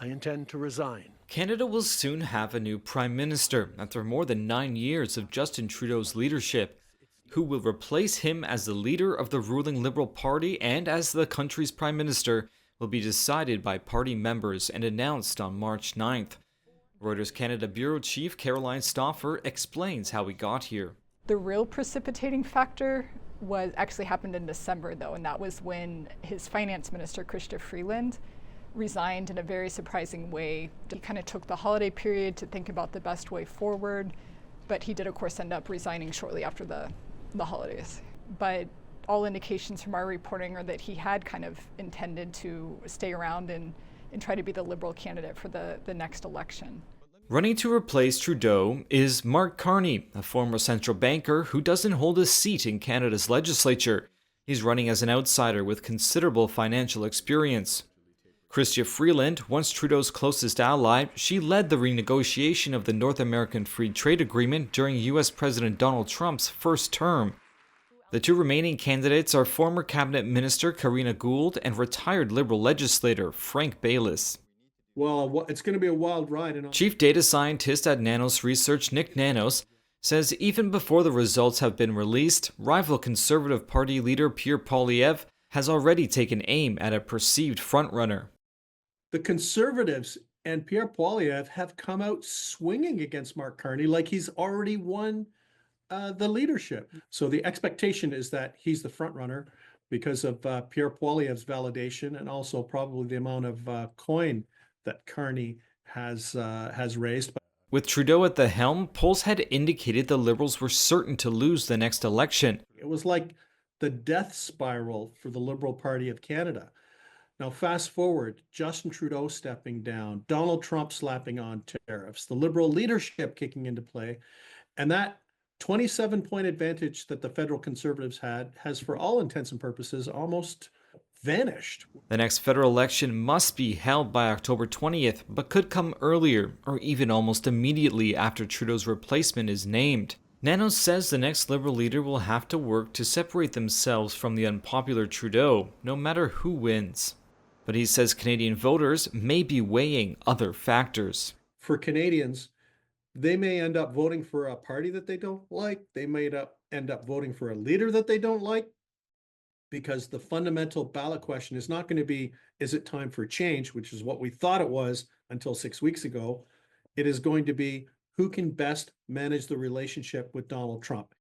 I intend to resign. Canada will soon have a new prime minister after more than 9 years of Justin Trudeau's leadership. Who will replace him as the leader of the ruling Liberal Party and as the country's prime minister will be decided by party members and announced on March 9th. Reuters Canada Bureau Chief Caroline Stauffer explains how we got here. The real precipitating factor was actually happened in December, though, and that was when his finance minister, Chrystia Freeland, resigned in a very surprising way. He kind of took the holiday period to think about the best way forward, but he did, of course, end up resigning shortly after the holidays. But all indications from our reporting are that he had kind of intended to stay around and try to be the Liberal candidate for the next election. Running to replace Trudeau is Mark Carney, a former central banker who doesn't hold a seat in Canada's legislature. He's running as an outsider with considerable financial experience. Chrystia Freeland, once Trudeau's closest ally, she led the renegotiation of the North American Free Trade Agreement during U.S. President Donald Trump's first term. The two remaining candidates are former cabinet minister Karina Gould and retired Liberal legislator Frank Baylis. Well, it's going to be a wild ride. Chief data scientist at Nanos Research, Nick Nanos, says even before the results have been released, rival Conservative Party leader Pierre Poilievre has already taken aim at a perceived frontrunner. The Conservatives and Pierre Poilievre have come out swinging against Mark Carney like he's already won the leadership. So the expectation is that he's the frontrunner because of Pierre Poilievre's validation and also probably the amount of coin that Carney has raised. With Trudeau at the helm, polls had indicated the Liberals were certain to lose the next election. It was like the death spiral for the Liberal Party of Canada. Now, fast forward, Justin Trudeau stepping down, Donald Trump slapping on tariffs, the Liberal leadership kicking into play, and that 27-point advantage that the federal Conservatives had has, for all intents and purposes, almost vanished. The next federal election must be held by October 20th, but could come earlier or even almost immediately after Trudeau's replacement is named. Nanos says the next Liberal leader will have to work to separate themselves from the unpopular Trudeau, no matter who wins. But he says Canadian voters may be weighing other factors. For Canadians, they may end up voting for a party that they don't like. They may end up voting for a leader that they don't like, because the fundamental ballot question is not going to be, is it time for change, which is what we thought it was until 6 weeks ago. It is going to be, who can best manage the relationship with Donald Trump?